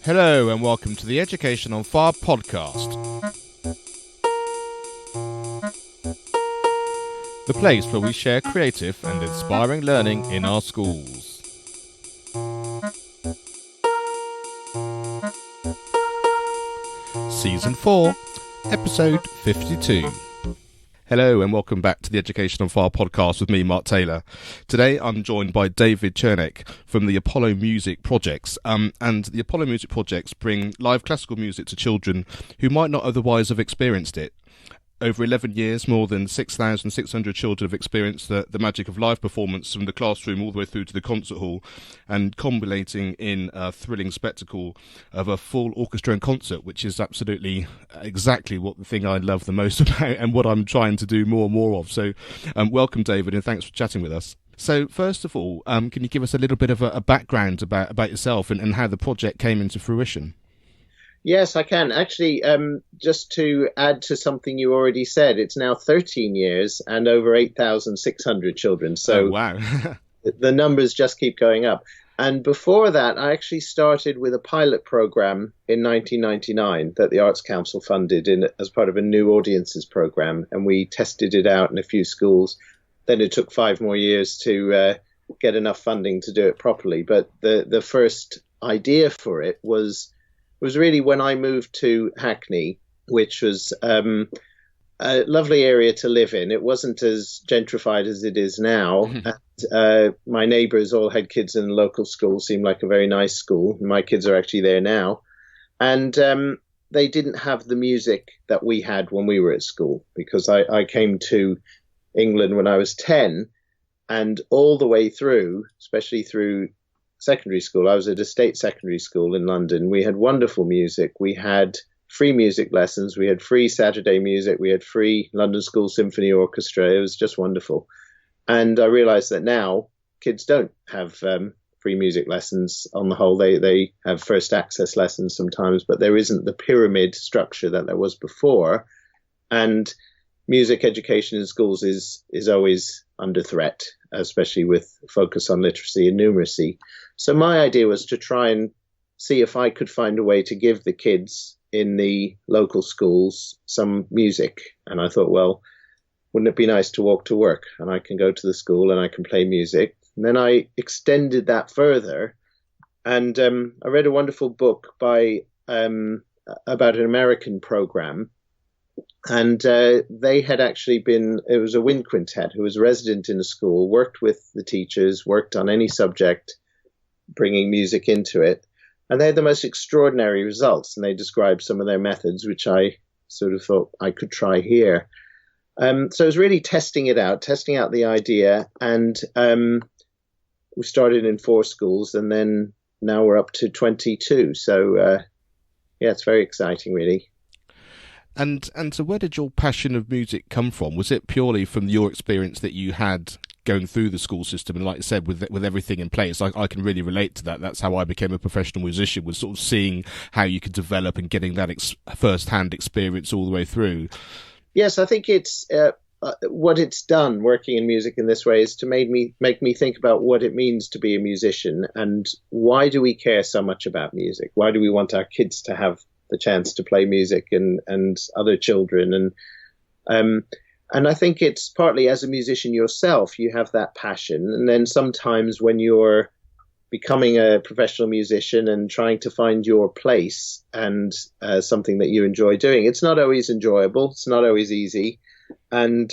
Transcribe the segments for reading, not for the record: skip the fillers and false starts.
Hello and welcome to the Education on Fire podcast. The place where we share creative and inspiring learning in our schools. Season 4, Episode 52. Hello and welcome back to the Education on Fire podcast with me, Mark Taylor. Today I'm joined by David Chernaik from the Apollo Music Projects. And the Apollo Music Projects bring live classical music to children who might not otherwise have experienced it. Over 11 years, more than 6,600 children have experienced the magic of live performance from the classroom all the way through to the concert hall, and culminating in a thrilling spectacle of a full orchestra and concert, which is absolutely exactly what the thing I love the most about and what I'm trying to do more and more of. So welcome, David, and thanks for chatting with us. So first of all, can you give us a little bit of a background about yourself and how the project came into fruition? Yes, I can. Actually, just to add to something you already said, it's now 13 years and over 8,600 children. So wow. The numbers just keep going up. And before that, I actually started with a pilot program in 1999 that the Arts Council funded as part of a new audiences program. And we tested it out in a few schools. Then it took 5 more years to get enough funding to do it properly. But the first idea for it was really when I moved to Hackney, which was a lovely area to live in. It wasn't as gentrified as it is now. And, my neighbours all had kids in the local school, seemed like a very nice school. My kids are actually there now. And they didn't have the music that we had when we were at school, because I came to England when I was 10, and all the way through, especially through secondary school. I was at a state secondary school in London. We had wonderful music. We had free music lessons. We had free Saturday music. We had free London School Symphony Orchestra. It was just wonderful. And I realized that now kids don't have free music lessons on the whole. They have first access lessons sometimes, but there isn't the pyramid structure that there was before. And music education in schools is always under threat, especially with focus on literacy and numeracy. So my idea was to try and see if I could find a way to give the kids in the local schools some music. And I thought, well, wouldn't it be nice to walk to work and I can go to the school and I can play music? And then I extended that further, and I read a wonderful book by about an American program. And they had actually it was a wind quintet who was a resident in a school, worked with the teachers, worked on any subject, bringing music into it. And they had the most extraordinary results. And they described some of their methods, which I sort of thought I could try here. So it was really testing out the idea. And we started in 4 schools, and then now we're up to 22. So, yeah, it's very exciting, really. And so where did your passion of music come from? Was it purely from your experience that you had going through the school system? And like I said, with everything in place, I can really relate to that. That's how I became a professional musician, was sort of seeing how you could develop and getting that first-hand experience all the way through. Yes, I think it's what it's done working in music in this way is to make me think about what it means to be a musician, and why do we care so much about music? Why do we want our kids to have the chance to play music and other children? And I think it's partly as a musician yourself, you have that passion. And then sometimes when you're becoming a professional musician and trying to find your place and something that you enjoy doing, it's not always enjoyable. It's not always easy. And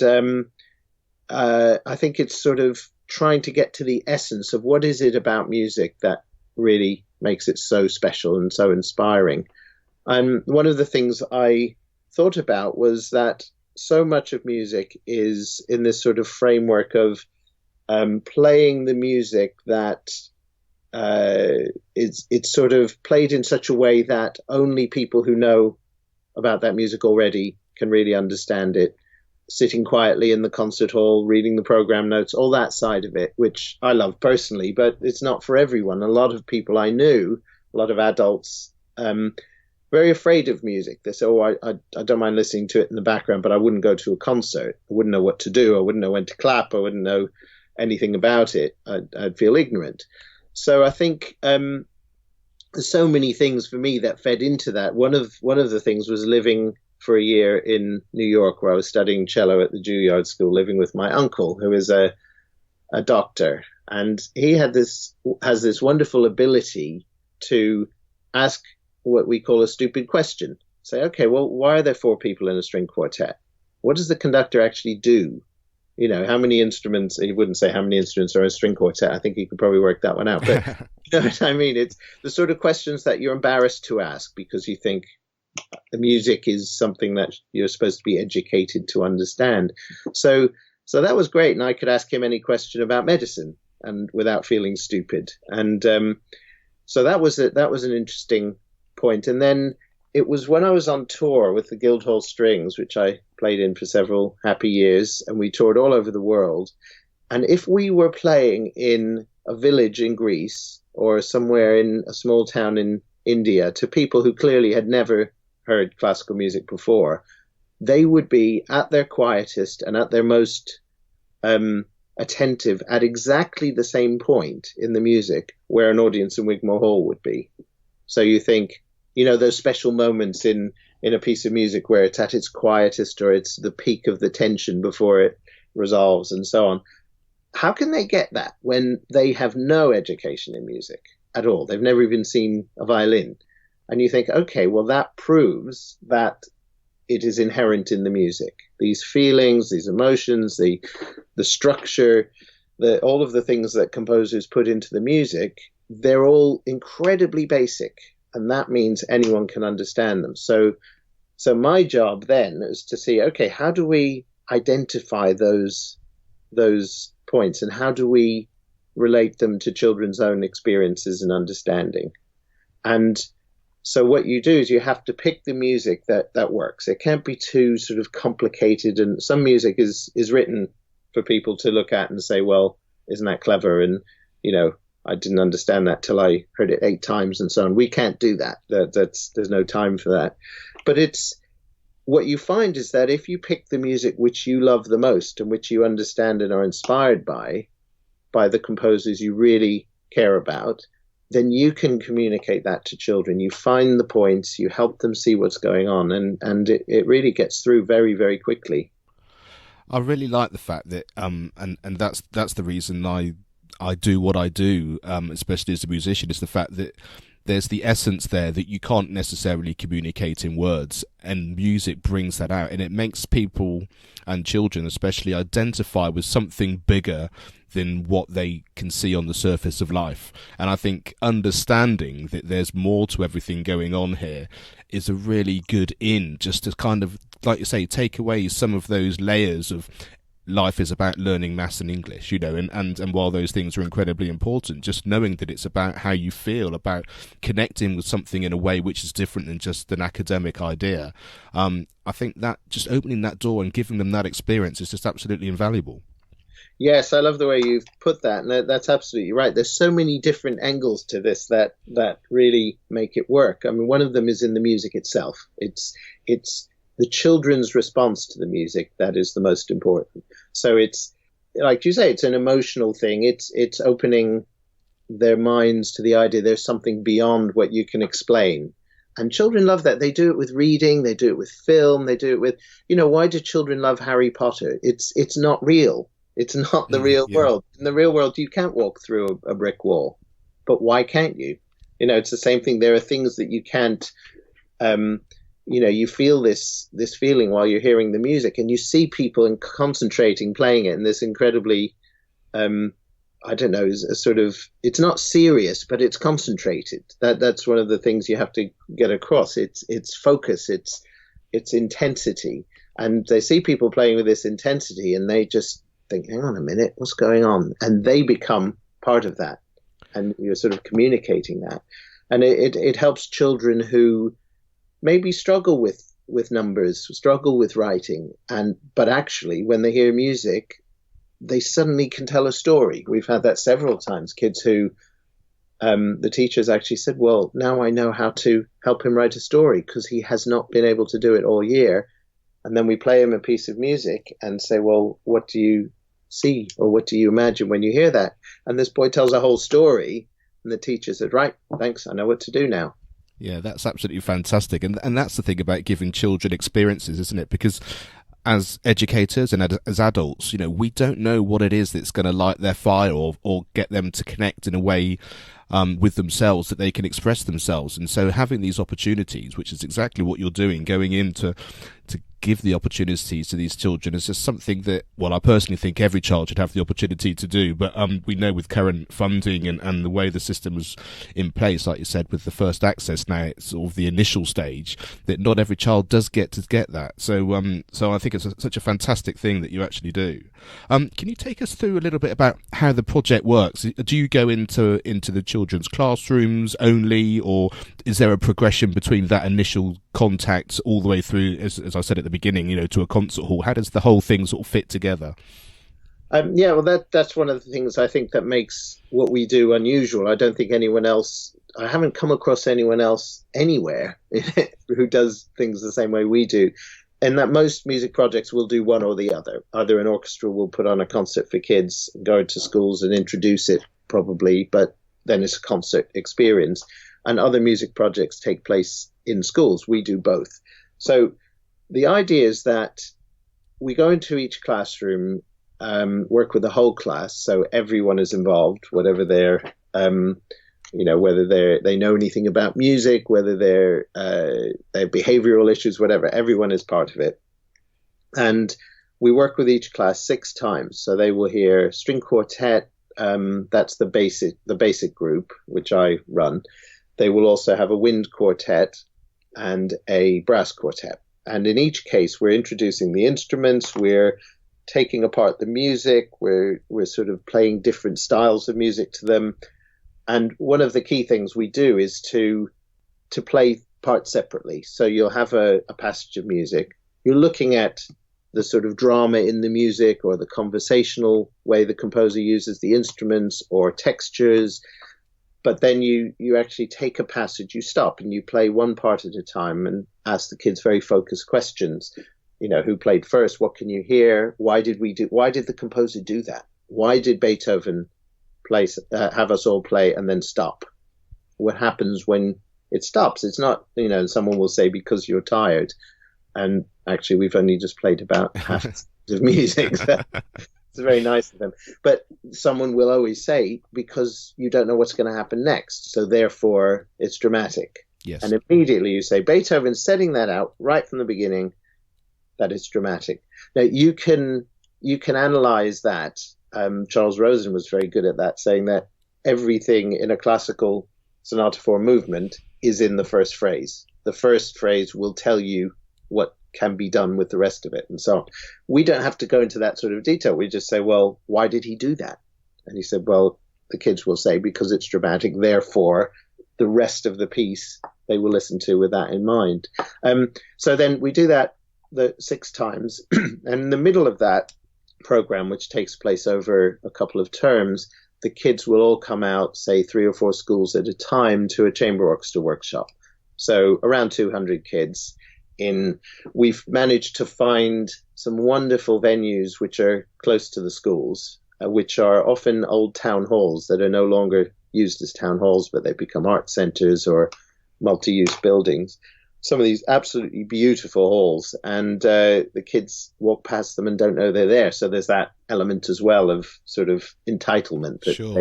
I think it's sort of trying to get to the essence of what is it about music that really makes it so special and so inspiring. And one of the things I thought about was that so much of music is in this sort of framework of playing the music that it's sort of played in such a way that only people who know about that music already can really understand it. Sitting quietly in the concert hall, reading the program notes, all that side of it, which I love personally, but it's not for everyone. A lot of people I knew, a lot of adults, very afraid of music. They say, I don't mind listening to it in the background, but I wouldn't go to a concert. I wouldn't know what to do. I wouldn't know when to clap. I wouldn't know anything about it. I'd feel ignorant. So I think so many things for me that fed into that. One of the things was living for a year in New York, where I was studying cello at the Juilliard School, living with my uncle, who is a doctor, and he has this wonderful ability to ask what we call a stupid question. Say, okay, well, why are there four people in a string quartet? What does the conductor actually do? You know, how many instruments? He wouldn't say how many instruments are in a string quartet. I think he could probably work that one out. But you know what I mean? It's the sort of questions that you're embarrassed to ask because you think the music is something that you're supposed to be educated to understand. So that was great, and I could ask him any question about medicine and without feeling stupid. And so that was an interesting point. And then it was when I was on tour with the Guildhall Strings, which I played in for several happy years, and we toured all over the world. And if we were playing in a village in Greece or somewhere in a small town in India to people who clearly had never heard classical music before, they would be at their quietest and at their most attentive at exactly the same point in the music where an audience in Wigmore Hall would be. So you think, you know, those special moments in a piece of music where it's at its quietest or it's the peak of the tension before it resolves and so on. How can they get that when they have no education in music at all? They've never even seen a violin. And you think, okay, well, that proves that it is inherent in the music. These feelings, these emotions, the structure, all of the things that composers put into the music, they're all incredibly basic. And that means anyone can understand them. So my job then is to see, okay, how do we identify those points and how do we relate them to children's own experiences and understanding? And so what you do is you have to pick the music that works. It can't be too sort of complicated. And some music is written for people to look at and say, well, isn't that clever? And, you know, I didn't understand that till I heard it 8 times and so on. We can't do that. There's no time for that. But it's what you find is that if you pick the music which you love the most and which you understand and are inspired by the composers you really care about, then you can communicate that to children. You find the points, you help them see what's going on, and it really gets through very, very quickly. I really like the fact that and that's the reason I do what I do, especially as a musician, is the fact that there's the essence there that you can't necessarily communicate in words, and music brings that out, and it makes people, and children especially, identify with something bigger than what they can see on the surface of life. And I think understanding that there's more to everything going on here is a really good just to kind of, like you say, take away some of those layers of life is about learning maths and English, you know, and while those things are incredibly important, just knowing that it's about how you feel, about connecting with something in a way which is different than just an academic idea. I think that just opening that door and giving them that experience is just absolutely invaluable. Yes, I love the way you've put that, and that's absolutely right. There's so many different angles to this that really make it work. I mean, one of them is in the music itself. It's the children's response to the music that is the most important. So it's, like you say, it's an emotional thing. It's opening their minds to the idea there's something beyond what you can explain. And children love that. They do it with reading, they do it with film, they do it with, you know, why do children love Harry Potter? It's not real. It's not the real world. In the real world, you can't walk through a brick wall. But why can't you? You know, it's the same thing. There are things that you can't, you know, you feel this feeling while you're hearing the music, and you see people concentrating, playing it in this incredibly, I don't know, a sort of, it's not serious, but it's concentrated. That's one of the things you have to get across. It's focus, it's intensity. And they see people playing with this intensity and they just think, hang on a minute, what's going on? And they become part of that. And you're sort of communicating that. And it helps children who maybe struggle with numbers, struggle with writing, but actually when they hear music, they suddenly can tell a story. We've had that several times. Kids who the teachers actually said, well, now I know how to help him write a story because he has not been able to do it all year. And then we play him a piece of music and say, well, what do you see or what do you imagine when you hear that? And this boy tells a whole story. And the teacher said, right, thanks, I know what to do now. Yeah, that's absolutely fantastic. And that's the thing about giving children experiences, isn't it? Because as educators and as adults, we don't know what it is that's going to light their fire or get them to connect in a way with themselves that they can express themselves. And so having these opportunities, which is exactly what you're doing, going in to give the opportunities to these children, is just something that, well, I personally think every child should have the opportunity to do. But we know with current funding and the way the system was in place, like you said, with the first access now, it's sort of the initial stage, that not every child does get that. So I think it's such a fantastic thing that you actually do. Can you take us through a little bit about how the project works? Do you go into the children's classrooms only, or is there a progression between that initial contact all the way through, as I said at the beginning, to a concert hall? How does the whole thing sort of fit together? Yeah, well, that's one of the things I think that makes what we do unusual. I haven't come across anyone else anywhere who does things the same way we do. And that most music projects will do one or the other. Either an orchestra will put on a concert for kids, go into schools and introduce it probably, but then it's a concert experience. And other music projects take place in schools. We do both. So the idea is that we go into each classroom, work with the whole class, so everyone is involved, whatever their, whether they know anything about music, whether they have behavioral issues, whatever. Everyone is part of it, and we work with each class 6 times. So they will hear string quartet. That's the basic group, which I run. They will also have a wind quartet and a brass quartet. And in each case, we're introducing the instruments, we're taking apart the music, we're sort of playing different styles of music to them. And one of the key things we do is to play parts separately. So you'll have a passage of music. You're looking at the sort of drama in the music, or the conversational way the composer uses the instruments, or textures. But then you actually take a passage, you stop and you play one part at a time and ask the kids very focused questions. Who played first? What can you hear? Why did the composer do that? Why did Beethoven have us all play and then stop? What happens when it stops? It's not, someone will say because you're tired. And actually we've only just played about half of music. So it's very nice of them. But someone will always say, because you don't know what's going to happen next. So therefore it's dramatic. Yes. And immediately you say, Beethoven's setting that out right from the beginning, that it's dramatic. Now you can analyze that. Charles Rosen was very good at that, saying that everything in a classical sonata form movement is in the first phrase. The first phrase will tell you what can be done with the rest of it, and so on. We don't have to go into that sort of detail. We just say, well, why did he do that? And he said, well, the kids will say, because it's dramatic, therefore the rest of the piece they will listen to with that in mind. So then we do that the 6 times, and in the middle of that program, which takes place over a couple of terms, the kids will all come out, say 3 or 4 schools at a time, to a chamber orchestra workshop. So around 200 kids. We've managed to find some wonderful venues which are close to the schools, which are often old town halls that are no longer used as town halls, but they become art centers or multi-use buildings. Some of these absolutely beautiful halls, and the kids walk past them and don't know they're there. So there's that element as well of sort of entitlement that Sure,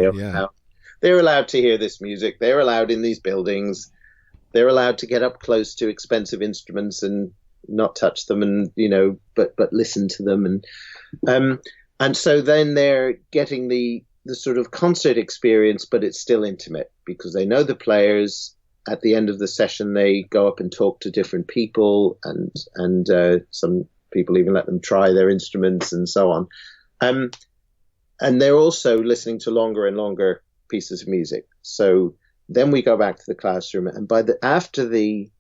they're allowed to hear this music. They're allowed in these buildings. They're allowed to get up close to expensive instruments and not touch them, and but listen to them, and so then they're getting the sort of concert experience, but it's still intimate because they know the players. At the end of the session, they go up and talk to different people, and some people even let them try their instruments and so on. And they're also listening to longer and longer pieces of music. So then we go back to the classroom, and after the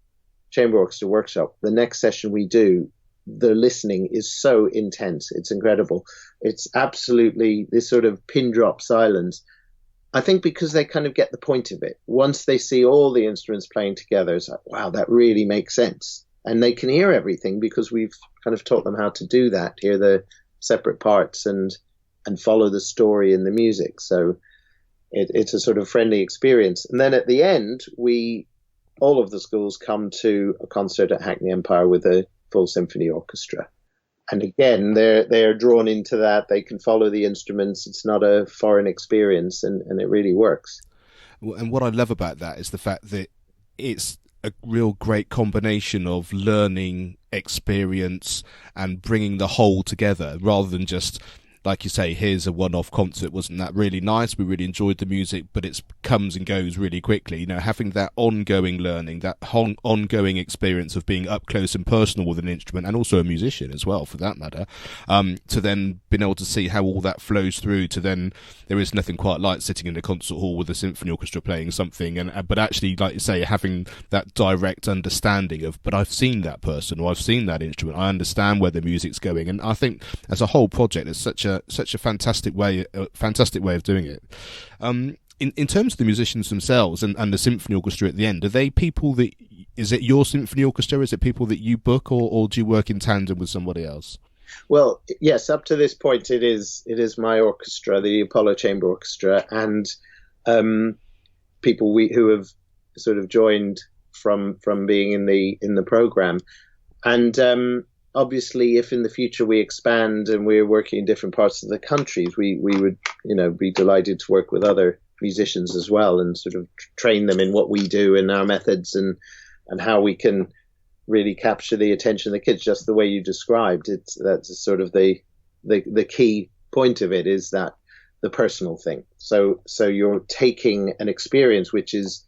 chamber orchestra workshop, the next session we do, the listening is so intense. It's incredible. It's absolutely this sort of pin drop silence. I think because they kind of get the point of it. Once they see all the instruments playing together, it's like, wow, that really makes sense. And they can hear everything because we've kind of taught them how to do that, hear the separate parts and follow the story in the music. So It's a sort of friendly experience. And then at the end, all of the schools come to a concert at Hackney Empire with a full symphony orchestra. And again, they're drawn into that. They can follow the instruments. It's not a foreign experience, and it really works. And what I love about that is the fact that it's a real great combination of learning, experience, and bringing the whole together, rather than just, like you say, here's a one-off concert, wasn't that really nice? We really enjoyed the music, but it comes and goes really quickly. You know, having that ongoing learning, that ongoing experience of being up close and personal with an instrument, and also a musician as well, for that matter, to then being able to see how all that flows through to then, there is nothing quite like sitting in a concert hall with a symphony orchestra playing something, but actually, like you say, having that direct understanding of, but I've seen that person, or I've seen that instrument, I understand where the music's going. And I think as a whole project, it's such a fantastic way of doing it. In terms of the musicians themselves and the symphony orchestra at the end, are they people that, is it your symphony orchestra? Is it people that you book, or do you work in tandem with somebody else? Well, yes, up to this point, it is my orchestra, the Apollo Chamber Orchestra, and people who have sort of joined from being in the program. And obviously, if in the future we expand and we're working in different parts of the country, we would, be delighted to work with other musicians as well, and sort of train them in what we do and our methods, and how we can really capture the attention of the kids, just the way you described. That's sort of the key point of it, is that the personal thing. So you're taking an experience which is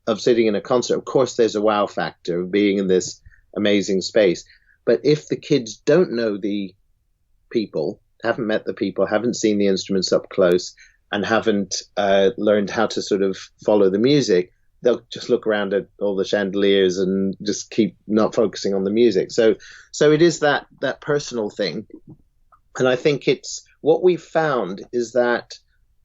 of sitting in a concert. Of course, there's a wow factor of being in this amazing space. But if the kids don't know the people, haven't met the people, haven't seen the instruments up close, and haven't learned how to sort of follow the music, they'll just look around at all the chandeliers and just keep not focusing on the music. So it is that personal thing. And I think it's what we've found is that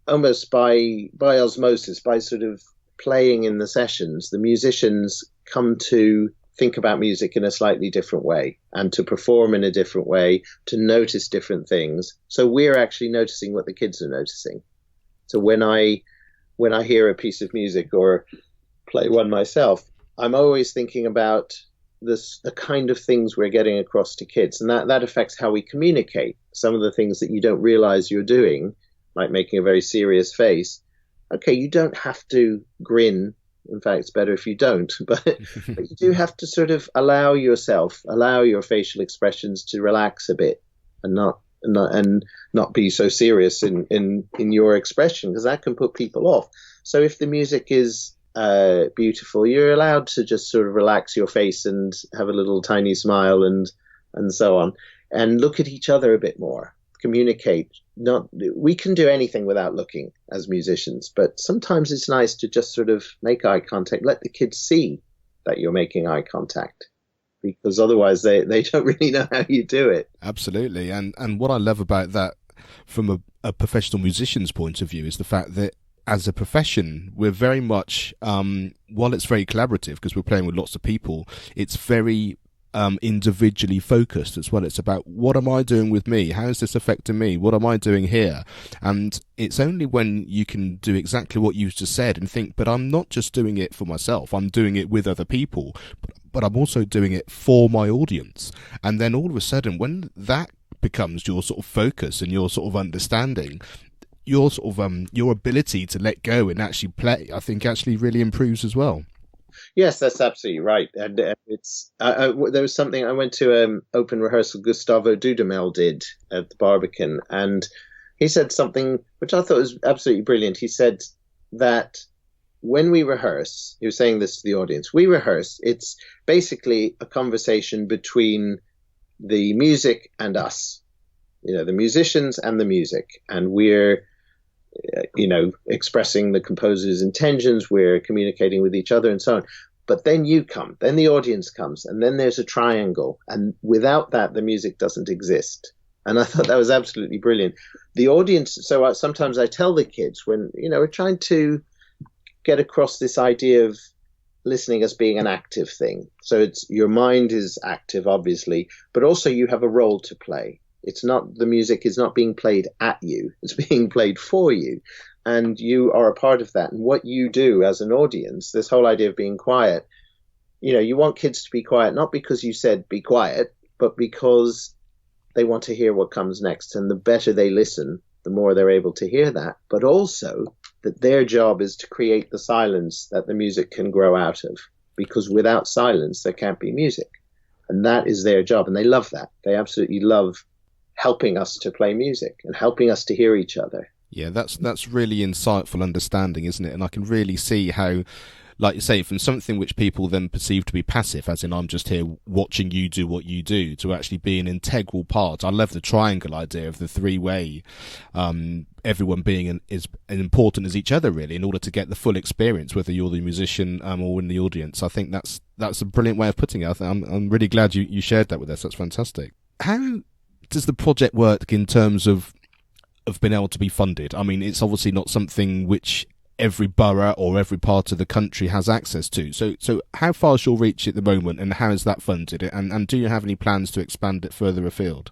almost by osmosis, by sort of playing in the sessions, the musicians come to think about music in a slightly different way, and to perform in a different way, to notice different things. So we're actually noticing what the kids are noticing. So when I hear a piece of music or play one myself, I'm always thinking about the kind of things we're getting across to kids, and that affects how we communicate. Some of the things that you don't realize you're doing, like making a very serious face. Okay, you don't have to grin. In fact, it's better if you don't, but you do have to sort of allow your facial expressions to relax a bit, and not be so serious in your expression, because that can put people off. So if the music is beautiful, you're allowed to just sort of relax your face and have a little tiny smile and so on, and look at each other a bit more, communicate. We can do anything without looking as musicians, but sometimes it's nice to just sort of make eye contact, let the kids see that you're making eye contact, because otherwise they don't really know how you do it. Absolutely. And what I love about that from a professional musician's point of view is the fact that as a profession, we're very much, while it's very collaborative because we're playing with lots of people, it's very individually focused as well. It's about, what am I doing with me? How is this affecting me? What am I doing here? And it's only when you can do exactly what you just said and think, but I'm not just doing it for myself, I'm doing it with other people, but I'm also doing it for my audience. And then all of a sudden, when that becomes your sort of focus and your sort of understanding, your sort of your ability to let go and actually play, I think, actually really improves as well. Yes, that's absolutely right. And it's there was something, I went to open rehearsal Gustavo Dudamel did at the Barbican, and he said something which I thought was absolutely brilliant. He said that when we rehearse, he was saying this to the audience, we rehearse, it's basically a conversation between the music and us, the musicians and the music, and we're expressing the composer's intentions, we're communicating with each other and so on. But then you come, then the audience comes, and then there's a triangle. And without that, the music doesn't exist. And I thought that was absolutely brilliant. The audience, so sometimes I tell the kids when, we're trying to get across this idea of listening as being an active thing. So it's, your mind is active, obviously, but also you have a role to play. It's not, the music is not being played at you, it's being played for you. and you are a part of that. And what you do as an audience, this whole idea of being quiet, you want kids to be quiet, not because you said be quiet, but because they want to hear what comes next. And the better they listen, the more they're able to hear that. But also that their job is to create the silence that the music can grow out of, because without silence, there can't be music. And that is their job. And they love that. They absolutely love helping us to play music and helping us to hear each other. Yeah, that's really insightful understanding, isn't it? And I can really see how, like you say, from something which people then perceive to be passive, as in I'm just here watching you do what you do, to actually be an integral part. I love the triangle idea of the three-way, everyone being as important as each other, really, in order to get the full experience, whether you're the musician or in the audience. I think that's a brilliant way of putting it. I'm really glad you shared that with us. That's fantastic. How does the project work in terms of being able to be funded? I mean, it's obviously not something which every borough or every part of the country has access to. So how far is your reach at the moment, and how is that funded? And do you have any plans to expand it further afield?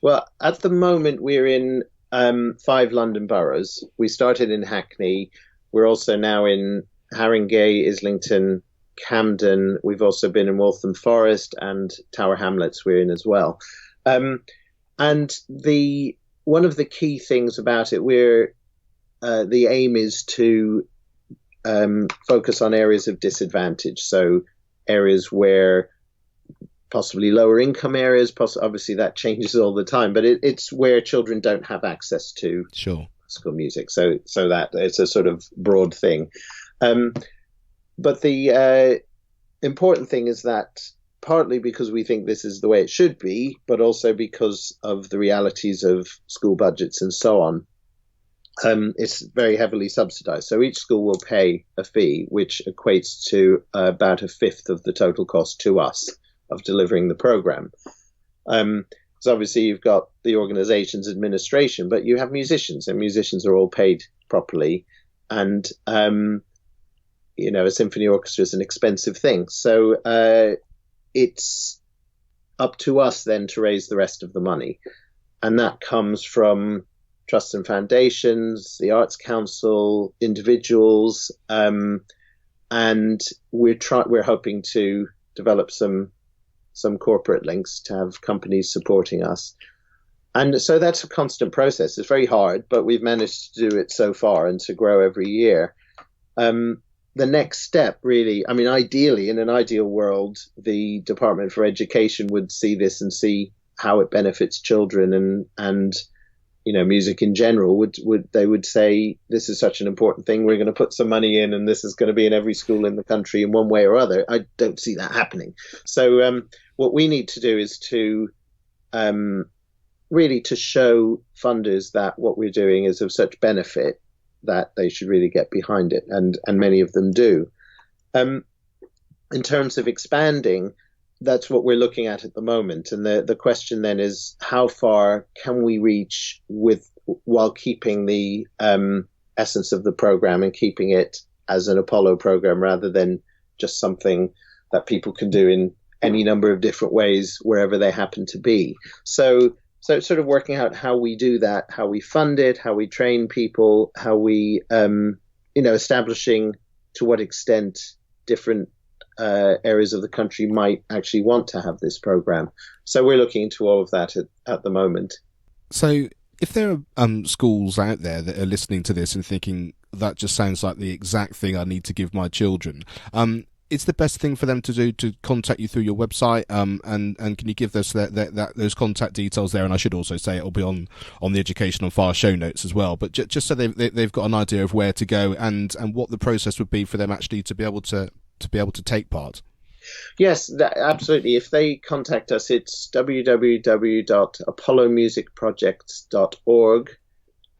Well, at the moment, we're in 5 London boroughs. We started in Hackney. We're also now in Haringey, Islington, Camden. We've also been in Waltham Forest, and Tower Hamlets we're in as well. And one of the key things about it, the aim is to focus on areas of disadvantage. So areas where possibly lower income areas, obviously that changes all the time, but it's where children don't have access to classical music. So that it's a sort of broad thing. But the important thing is that partly because we think this is the way it should be, but also because of the realities of school budgets and so on, it's very heavily subsidized. So each school will pay a fee, which equates to about 1/5 of the total cost to us of delivering the program. So obviously you've got the organization's administration, but you have musicians, and musicians are all paid properly. And, a symphony orchestra is an expensive thing. So it's up to us then to raise the rest of the money. And that comes from trusts and foundations, the Arts Council, individuals, and we're hoping to develop some corporate links to have companies supporting us. And so that's a constant process. It's very hard, but we've managed to do it so far and to grow every year. The next step, really, I mean, ideally, in an ideal world, the Department for Education would see this and see how it benefits children and music in general. They would say, this is such an important thing, we're going to put some money in, and this is going to be in every school in the country in one way or other. I don't see that happening. So what we need to do is to really to show funders that what we're doing is of such benefit that they should really get behind it, and many of them do. In terms of expanding, that's what we're looking at the moment. And the question then is, how far can we reach while keeping the essence of the program and keeping it as an Apollo program rather than just something that people can do in any number of different ways wherever they happen to be. So it's sort of working out how we do that, how we fund it, how we train people, how we, establishing to what extent different areas of the country might actually want to have this program. So we're looking into all of that at the moment. So if there are schools out there that are listening to this and thinking, that just sounds like the exact thing I need to give my children, it's the best thing for them to do to contact you through your website, and can you give us those contact details there? And I should also say it'll be on the Education on Fire show notes as well, but just so they've got an idea of where to go and what the process would be for them actually to be able to take part. Yes, absolutely. If they contact us, it's www.apollomusicprojects.org,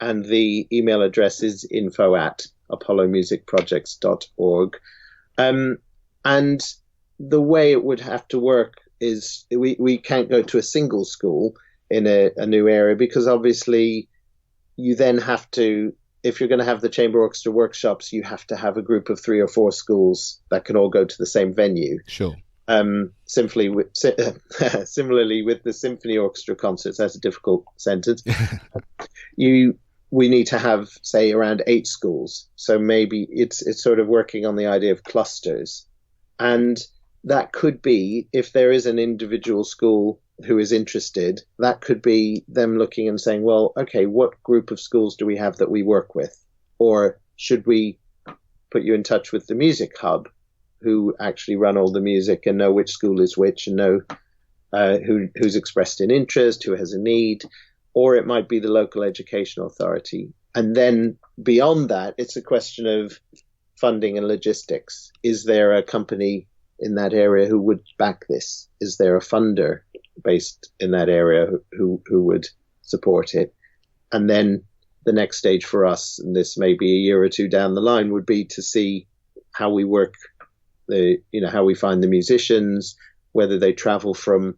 and the email address is info@apollomusicprojects.org. And the way it would have to work is we can't go to a single school in a new area, because obviously you then have to, if you're going to have the chamber orchestra workshops, you have to have a group of 3 or 4 schools that can all go to the same venue. Sure. Similarly with the symphony orchestra concerts, that's a difficult sentence. we need to have, say, around 8 schools. So maybe it's sort of working on the idea of clusters. And that could be, if there is an individual school who is interested, that could be them looking and saying, well, okay, what group of schools do we have that we work with? Or should we put you in touch with the music hub, who actually run all the music and know which school is which and know who's expressed an interest, who has a need? Or it might be the local education authority. And then beyond that, it's a question of funding and logistics. Is there a company in that area who would back this? Is there a funder based in that area who would support it? And then the next stage for us, and this may be a year or two down the line, would be to see how we work, how we find the musicians, whether they travel from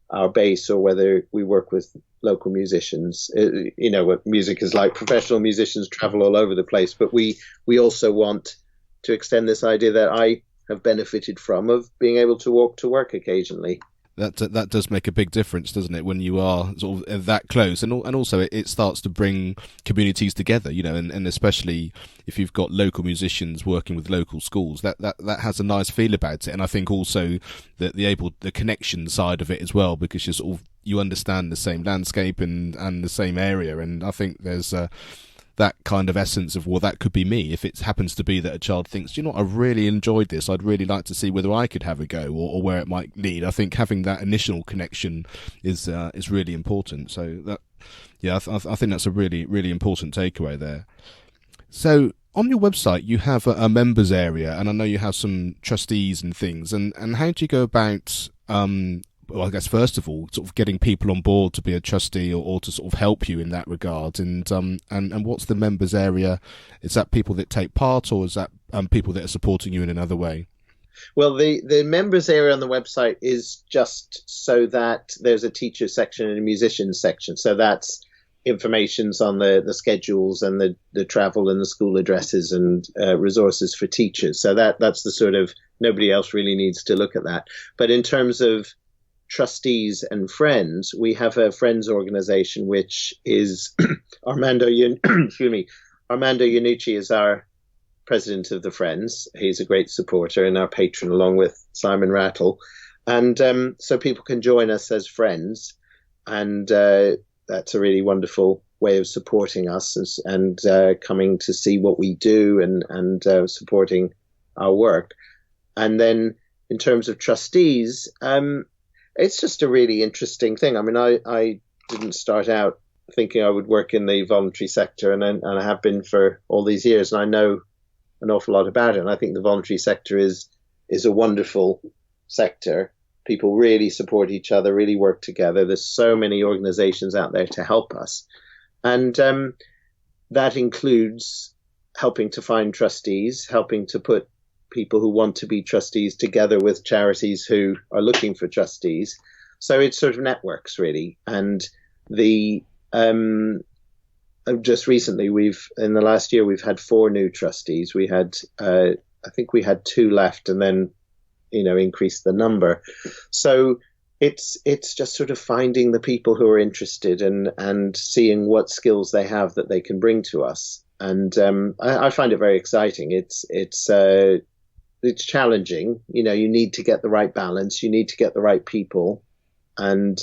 our base or whether we work with local musicians. What music is like. Professional musicians travel all over the place, but we also want to extend this idea that I have benefited from, of being able to walk to work occasionally. That does make a big difference, doesn't it, when you are sort of that close, and also it starts to bring communities together, and especially if you've got local musicians working with local schools, that has a nice feel about it. And I think also that the connection side of it as well, because you understand the same landscape and the same area, and I think there's that kind of essence of, well, that could be me. If it happens to be that a child thinks, I really enjoyed this, I'd really like to see whether I could have a go or where it might lead. I think having that initial connection is really important. So that, I think that's a really, really important takeaway there. So on your website, you have a members area, and I know you have some trustees and things. And how do you go about, I guess first of all, sort of getting people on board to be a trustee or to sort of help you in that regard, and what's the members area? Is that people that take part, or is that people that are supporting you in another way? Well, the members area on the website is just so that there's a teacher section and a musicians section. So that's informations on the schedules and the travel and the school addresses and resources for teachers. So that's the sort of, nobody else really needs to look at that. But in terms of trustees and friends, we have a friends organization, which is Armando Iannucci is our president of the Friends. He's a great supporter and our patron, along with Simon Rattle. And so people can join us as friends, and that's a really wonderful way of supporting us and coming to see what we do and supporting our work. And then in terms of trustees, it's just a really interesting thing. I mean, I didn't start out thinking I would work in the voluntary sector, and I have been for all these years, and I know an awful lot about it. And I think the voluntary sector is a wonderful sector. People really support each other, really work together. There's so many organizations out there to help us. And that includes helping to find trustees, helping to put people who want to be trustees together with charities who are looking for trustees. So it's sort of networks, really. And just recently, in the last year, we've had 4 new trustees. We had, I think we had 2 left, and then, increased the number. So it's just sort of finding the people who are interested and seeing what skills they have that they can bring to us. And I find it very exciting. It's challenging. You need to get the right balance. You need to get the right people. And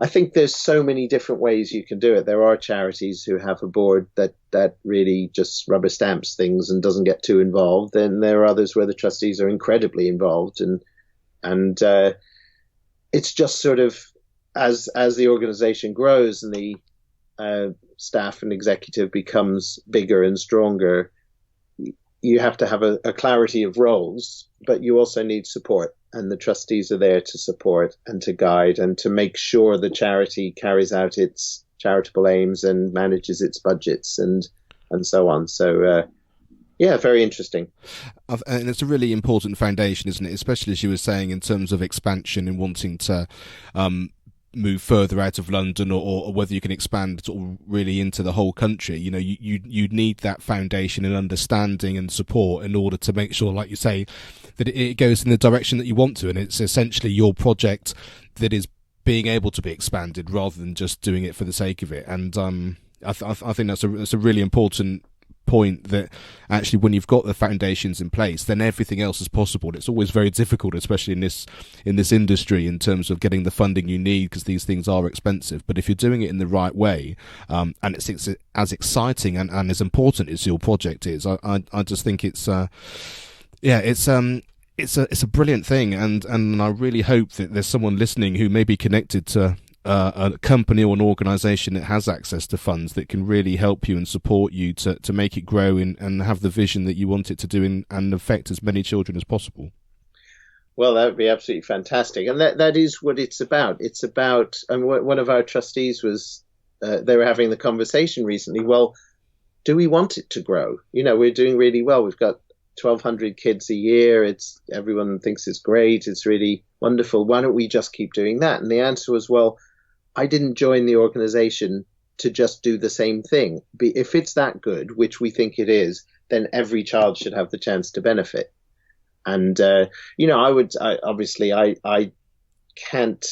I think there's so many different ways you can do it. There are charities who have a board that really just rubber stamps things and doesn't get too involved. And there are others where the trustees are incredibly involved. And it's just sort of, as the organization grows and the staff and executive becomes bigger and stronger, you have to have a clarity of roles, but you also need support, and the trustees are there to support and to guide and to make sure the charity carries out its charitable aims and manages its budgets and so on. So, very interesting. And it's a really important foundation, isn't it? Especially, as you were saying, in terms of expansion and wanting to move further out of London, or whether you can expand sort of really into the whole country. You need that foundation and understanding and support in order to make sure, like you say, that it goes in the direction that you want to, and it's essentially your project that is being able to be expanded rather than just doing it for the sake of it. And I think that's a really important point, that actually when you've got the foundations in place, then everything else is possible. It's always very difficult, especially in this industry, in terms of getting the funding you need, because these things are expensive. But if you're doing it in the right way, and it's as exciting and as important as your project is, I just think it's a brilliant thing, and I really hope that there's someone listening who may be connected to a company or an organisation that has access to funds that can really help you and support you to make it grow and have the vision that you want it to do and affect as many children as possible. Well, that would be absolutely fantastic. And that is what it's about. It's about, and one of our trustees was, they were having the conversation recently, well, do we want it to grow? We're doing really well. We've got 1,200 kids a year. Everyone thinks it's great. It's really wonderful. Why don't we just keep doing that? And the answer was, well, I didn't join the organization to just do the same thing. If it's that good, which we think it is, then every child should have the chance to benefit. And, I can't,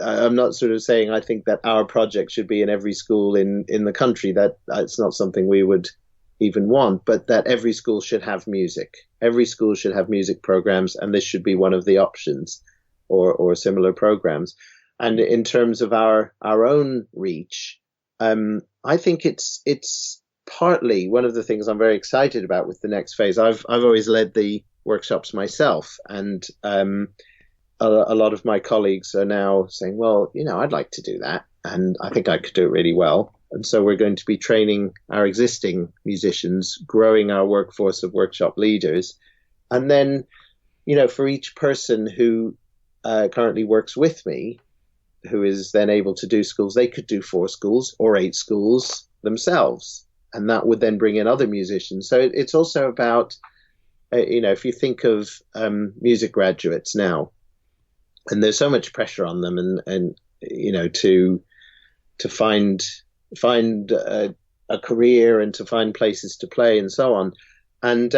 I'm not sort of saying I think that our project should be in every school in the country. That's not something we would even want, but that every school should have music. Every school should have music programs, and this should be one of the options, or similar programs. And in terms of our own reach, I think it's partly one of the things I'm very excited about with the next phase. I've always led the workshops myself, and a lot of my colleagues are now saying, well, I'd like to do that, and I think I could do it really well. And so we're going to be training our existing musicians, growing our workforce of workshop leaders. And then, for each person who currently works with me, who is then able to do schools, they could do 4 schools or 8 schools themselves. And that would then bring in other musicians. So it's also about, if you think of music graduates now, and there's so much pressure on them and to find a career and to find places to play and so on. And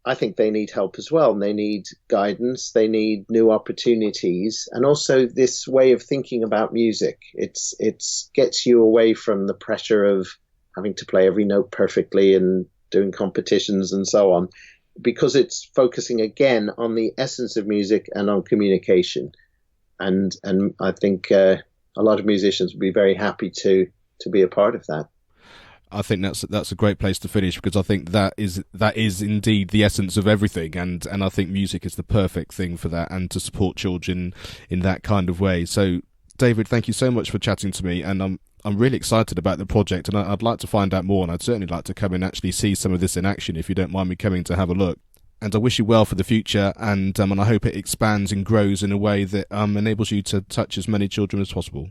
I think they need help as well. And they need guidance. They need new opportunities. And also this way of thinking about music. It's gets you away from the pressure of having to play every note perfectly and doing competitions and so on, because it's focusing again on the essence of music and on communication. And I think a lot of musicians would be very happy to be a part of that. I think that's a great place to finish, because I think that is indeed the essence of everything, and I think music is the perfect thing for that, and to support children in that kind of way. So, David, thank you so much for chatting to me, and I'm really excited about the project, and I'd like to find out more, and I'd certainly like to come and actually see some of this in action, if you don't mind me coming to have a look. And I wish you well for the future, and I hope it expands and grows in a way that enables you to touch as many children as possible.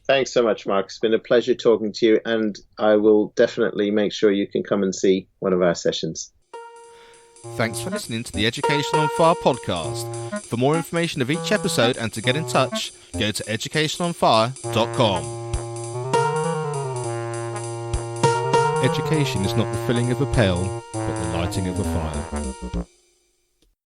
Thanks so much, Mark. It's been a pleasure talking to you, and I will definitely make sure you can come and see one of our sessions. Thanks for listening to the Education on Fire podcast. For more information of each episode and to get in touch, go to educationonfire.com. Education is not the filling of a pail, but the lighting of a fire.